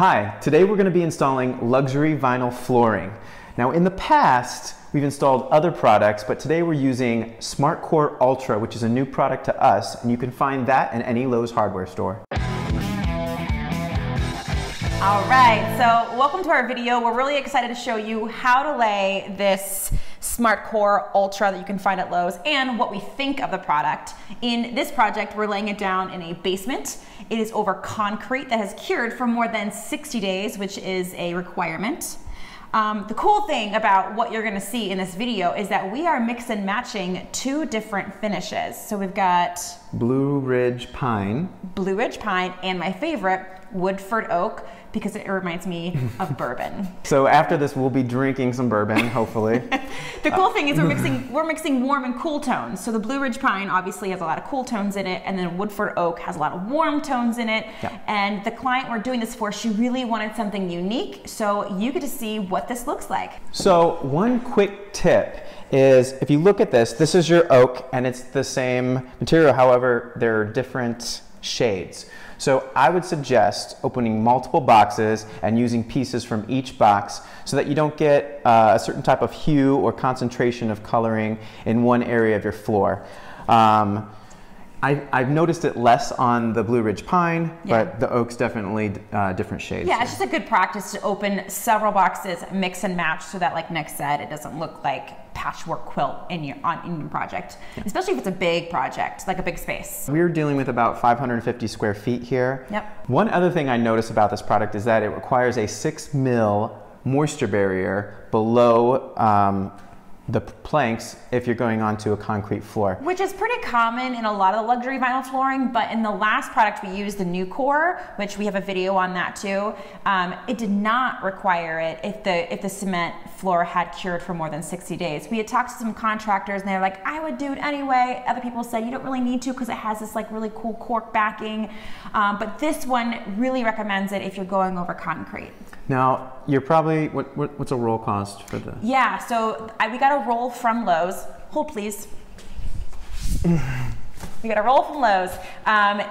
Hi, today we're going to be installing luxury vinyl flooring. Now in the past, we've installed other products, but today we're using SmartCore Ultra, which is a new product to us, and you can find that in any Lowe's hardware store. All right, so welcome to our video. We're really excited to show you how to lay this SmartCore Ultra that you can find at Lowe's and what we think of the product. In this project, we're laying it down in a basement. It is over concrete that has cured for more than 60 days, which is a requirement. The cool thing about what you're gonna see in this video is that we are mix and matching two different finishes. So we've got Blue Ridge Pine. Blue Ridge Pine and my favorite, Woodford Oak, because it reminds me of bourbon. So after this, we'll be drinking some bourbon, hopefully. The cool thing is we're mixing warm and cool tones. So the Blue Ridge Pine obviously has a lot of cool tones in it, and then Woodford Oak has a lot of warm tones in it. Yeah. And the client we're doing this for, she really wanted something unique, so you get to see what this looks like. So one quick tip is if you look at this, this is your oak and it's the same material, however, there are different shades. So I would suggest opening multiple boxes and using pieces from each box so that you don't get a certain type of hue or concentration of coloring in one area of your floor. I've noticed it less on the Blue Ridge Pine, but the oak's definitely different shades. Yeah, it's just a good practice to open several boxes, mix and match, so that, like Nick said, it doesn't look like patchwork quilt in your project, especially if it's a big project, like a big space. We're dealing with about 550 square feet here. Yep. One other thing I noticed about this product is that it requires a 6 mil moisture barrier below the planks if you're going onto a concrete floor. Which is pretty common in a lot of the luxury vinyl flooring, but in the last product we used, the new core, which we have a video on that too, it did not require it if the cement floor had cured for more than 60 days. We had talked to some contractors and they're like, I would do it anyway. Other people said you don't really need to because it has this like really cool cork backing, but this one really recommends it if you're going over concrete. Now, you're probably, what's a roll cost for this? Yeah, so we got a roll from Lowe's. Hold please. We got a roll from Lowe's.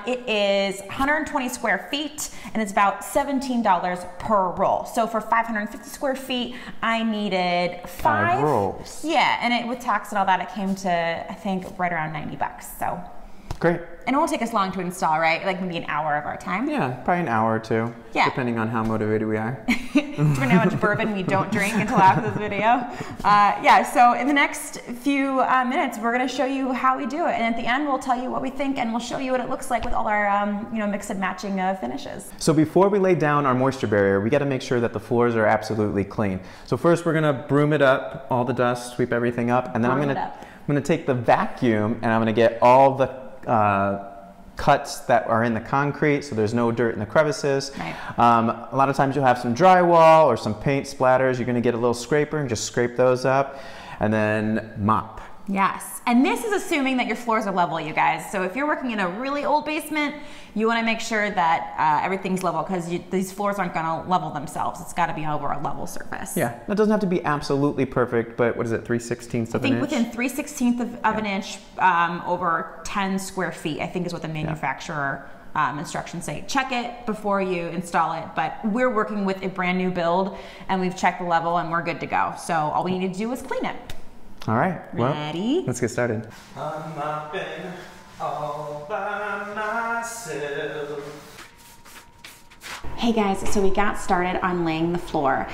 It is 120 square feet and it's about $17 per roll. So for 550 square feet, I needed five rolls. Yeah, and it with tax and all that, it came to, I think, right around 90 bucks, so. Great. And it won't take us long to install, right? Like maybe an hour of our time. Yeah, probably an hour or two, depending on how motivated we are. Depending on how much bourbon we don't drink until after this video. Yeah, so in the next few minutes, we're gonna show you how we do it. And at the end, we'll tell you what we think and we'll show you what it looks like with all our mix and matching finishes. So before we lay down our moisture barrier, we gotta make sure that the floors are absolutely clean. So first we're gonna broom it up, all the dust, sweep everything up, and then I'm gonna take the vacuum and I'm gonna get all the cuts that are in the concrete so there's no dirt in the crevices. Right. A lot of times you'll have some drywall or some paint splatters. You're going to get a little scraper and just scrape those up and then mop. Yes, and this is assuming that your floors are level, you guys. So if you're working in a really old basement, you want to make sure that everything's level because these floors aren't going to level themselves. It's got to be over a level surface. Yeah, that doesn't have to be absolutely perfect, but what is it, 3/16 of an inch? I think within 3/16 of an inch, over 10 square feet, I think is what the manufacturer instructions say. Check it before you install it, but we're working with a brand new build and we've checked the level and we're good to go. So all we need to do is clean it. All right, ready? Well, let's get started. I'm mopping all by myself. Hey guys, so we got started on laying the floor.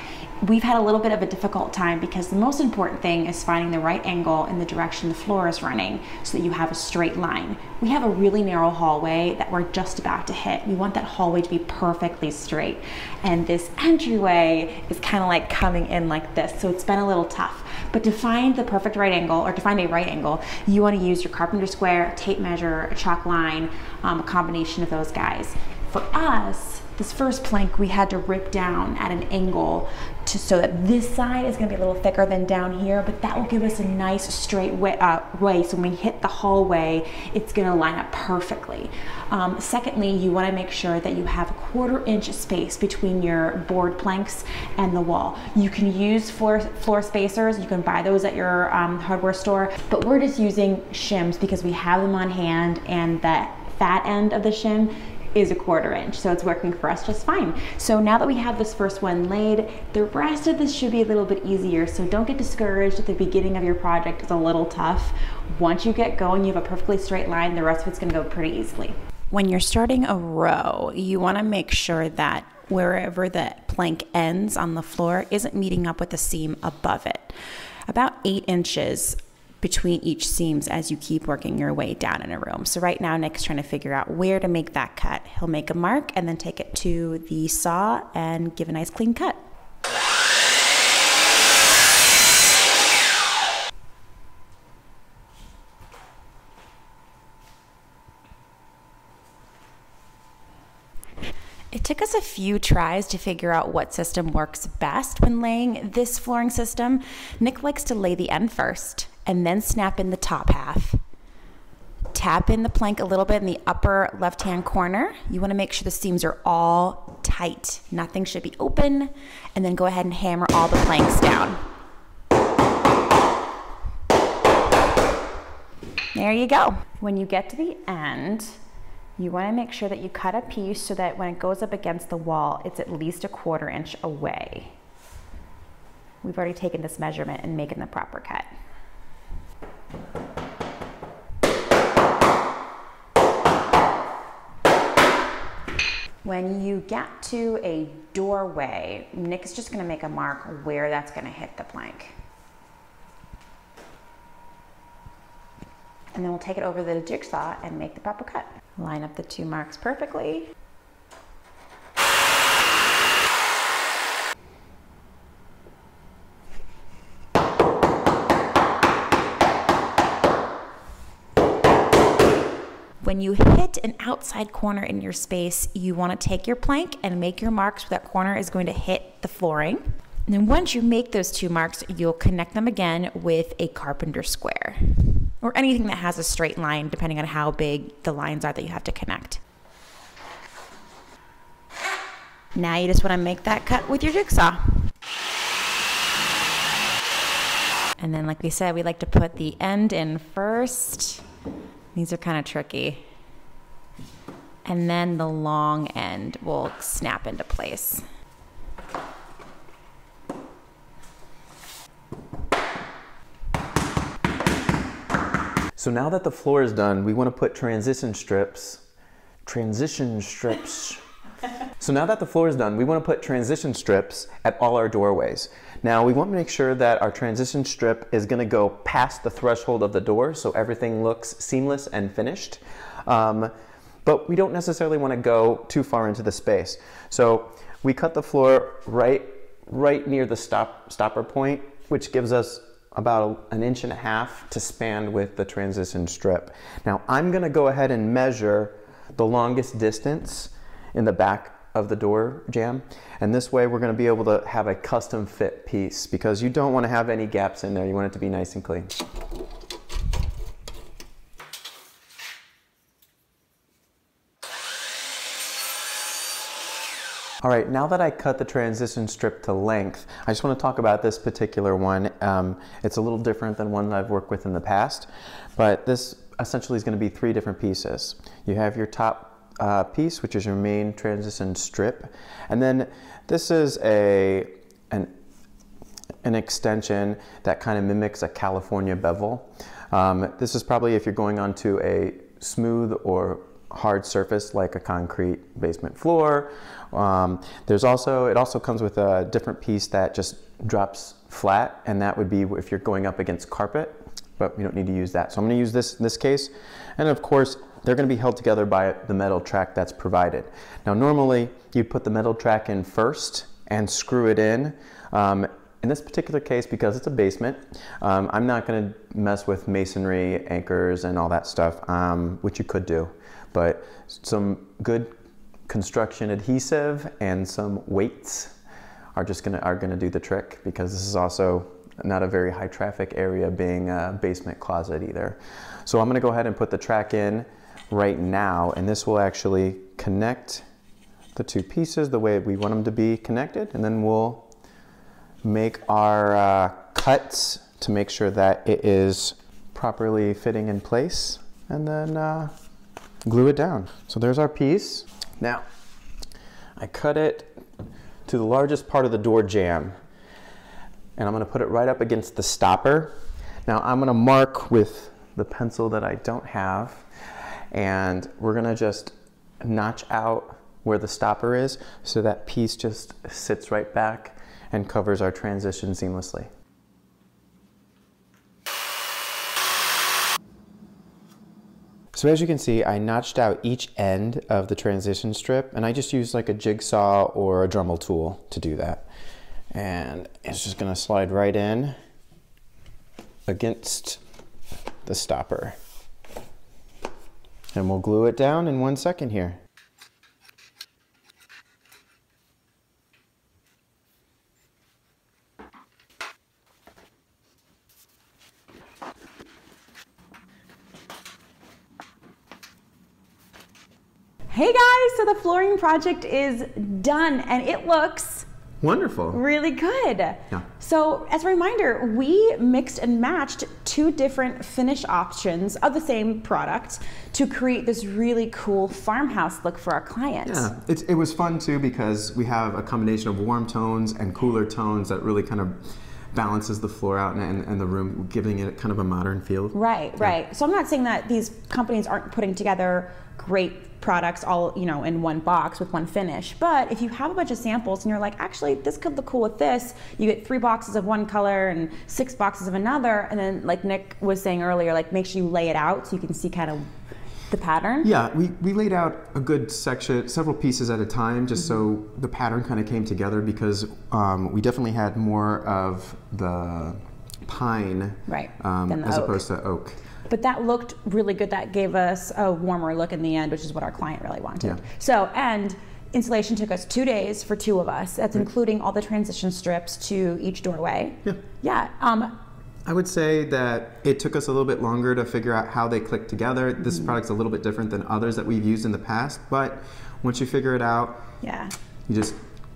We've had a little bit of a difficult time because the most important thing is finding the right angle in the direction the floor is running so that you have a straight line. We have a really narrow hallway that we're just about to hit. We want that hallway to be perfectly straight. And this entryway is kind of like coming in like this, so it's been a little tough. But to find the perfect right angle, or to find a right angle, you want to use your carpenter square, a tape measure, a chalk line, a combination of those guys. For us, this first plank we had to rip down at an angle so that this side is going to be a little thicker than down here, but that will give us a nice straight way so when we hit the hallway it's going to line up perfectly. Secondly, you want to make sure that you have a 1/4 inch space between your board planks and the wall. You can use floor spacers, you can buy those at your hardware store, but we're just using shims because we have them on hand and the fat end of the shim is a 1/4 inch, so it's working for us just fine. So now that we have this first one laid, the rest of this should be a little bit easier, so don't get discouraged if the beginning of your project is a little tough. Once you get going, you have a perfectly straight line, the rest of it's gonna go pretty easily. When you're starting a row, you wanna make sure that wherever the plank ends on the floor isn't meeting up with the seam above it. About 8 inches between each seams as you keep working your way down in a room. So right now Nick's trying to figure out where to make that cut. He'll make a mark and then take it to the saw and give a nice clean cut. It took us a few tries to figure out what system works best when laying this flooring system. Nick likes to lay the end first and then snap in the top half. Tap in the plank a little bit in the upper left-hand corner. You want to make sure the seams are all tight. Nothing should be open. And then go ahead and hammer all the planks down. There you go. When you get to the end, you want to make sure that you cut a piece so that when it goes up against the wall, it's at least a 1/4 inch away. We've already taken this measurement and making the proper cut. When you get to a doorway, Nick is just going to make a mark where that's going to hit the plank. And then we'll take it over the jigsaw and make the proper cut. Line up the 2 marks perfectly. When you hit an outside corner in your space, you want to take your plank and make your marks where that corner is going to hit the flooring. And then once you make those 2 marks, you'll connect them again with a carpenter square or anything that has a straight line, depending on how big the lines are that you have to connect. Now you just want to make that cut with your jigsaw. And then, like we said, we like to put the end in first. These are kind of tricky. And then the long end will snap into place. So now that the floor is done, we want to put transition strips. So now that the floor is done, we want to put transition strips at all our doorways. Now we want to make sure that our transition strip is going to go past the threshold of the door so everything looks seamless and finished. But we don't necessarily want to go too far into the space. So we cut the floor right near the stopper point, which gives us about 1.5 inches to span with the transition strip. Now I'm going to go ahead and measure the longest distance in the back of the door jamb, and this way we're going to be able to have a custom fit piece because you don't want to have any gaps in there. You want it to be nice and clean. All right, now that I cut the transition strip to length, I just want to talk about this particular one. It's a little different than one that I've worked with in the past, but this essentially is going to be 3 different pieces. You have your top piece, which is your main transition strip, and then this is an extension that kind of mimics a California bevel. This is probably if you're going onto a smooth or hard surface like a concrete basement floor. It also comes with a different piece that just drops flat, and that would be if you're going up against carpet, but we don't need to use that. So I'm going to use this in this case, and of course they're going to be held together by the metal track that's provided. Now normally you put the metal track in first and screw it in. In this particular case, because it's a basement, I'm not going to mess with masonry, anchors, and all that stuff, which you could do. But some good construction adhesive and some weights are gonna do the trick, because this is also not a very high traffic area, being a basement closet either. So I'm gonna go ahead and put the track in right now, and this will actually connect the 2 pieces the way we want them to be connected, and then we'll make our cuts to make sure that it is properly fitting in place, and then glue it down. So there's our piece. Now, I cut it to the largest part of the door jamb, and I'm gonna put it right up against the stopper. Now I'm gonna mark with the pencil that I don't have, and we're gonna just notch out where the stopper is so that piece just sits right back and covers our transition seamlessly. So as you can see, I notched out each end of the transition strip, and I just used like a jigsaw or a Dremel tool to do that. And it's just gonna slide right in against the stopper. And we'll glue it down in 1 second here. Hey guys, so the flooring project is done and it looks wonderful. Really good. Yeah. So as a reminder, we mixed and matched 2 different finish options of the same product to create this really cool farmhouse look for our clients. Yeah, it was fun too because we have a combination of warm tones and cooler tones that really kind of balances the floor out and the room, giving it kind of a modern feel. Right, yeah. Right. So I'm not saying that these companies aren't putting together great products all, you know, in one box with one finish, but if you have a bunch of samples and you're like, actually this could look cool with this, you get 3 boxes of one color and 6 boxes of another, and then like Nick was saying earlier, like make sure you lay it out so you can see kind of the pattern. Yeah, we laid out a good section, several pieces at a time, just so the pattern kind of came together, because we definitely had more of the pine than the as oak. Opposed to oak. But that looked really good. That gave us a warmer look in the end, which is what our client really wanted. Yeah. So, and installation took us 2 days for 2 of us. That's including all the transition strips to each doorway. Yeah. Yeah. I would say that it took us a little bit longer to figure out how they click together. This product's a little bit different than others that we've used in the past, but once you figure it out, yeah, you just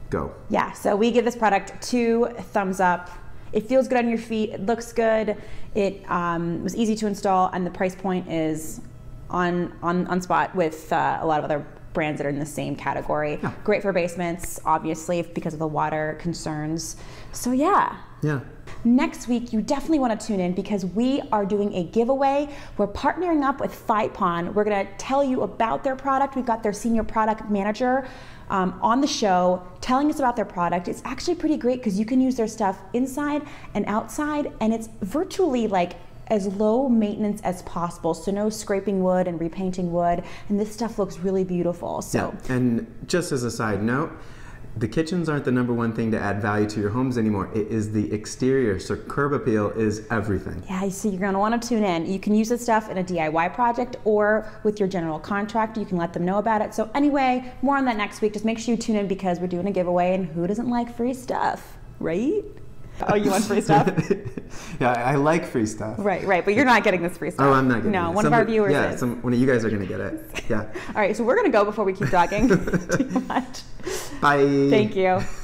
go. Yeah, so we give this product 2 thumbs up. It feels good on your feet, it looks good, it was easy to install, and the price point is on spot with a lot of other brands that are in the same category. Yeah. Great for basements, obviously, because of the water concerns. So yeah. Yeah. Next week, you definitely want to tune in because we are doing a giveaway. We're partnering up with Phypon. We're going to tell you about their product. We've got their senior product manager on the show telling us about their product. It's actually pretty great because you can use their stuff inside and outside, and it's virtually like as low maintenance as possible. So no scraping wood and repainting wood, and this stuff looks really beautiful. So yeah. And just as a side note, the kitchens aren't the #1 thing to add value to your homes anymore. It is the exterior, so curb appeal is everything. Yeah, so you're gonna wanna tune in. You can use this stuff in a DIY project or with your general contractor. You can let them know about it. So anyway, more on that next week. Just make sure you tune in because we're doing a giveaway, and who doesn't like free stuff, right? Oh, you want free stuff? Yeah, I like free stuff. Right, but you're not getting this free stuff. Oh, I'm not getting it. No, one of our viewers is. One of you guys are going to get it. Yeah. All right, so we're going to go before we keep talking too much. Bye. Thank you.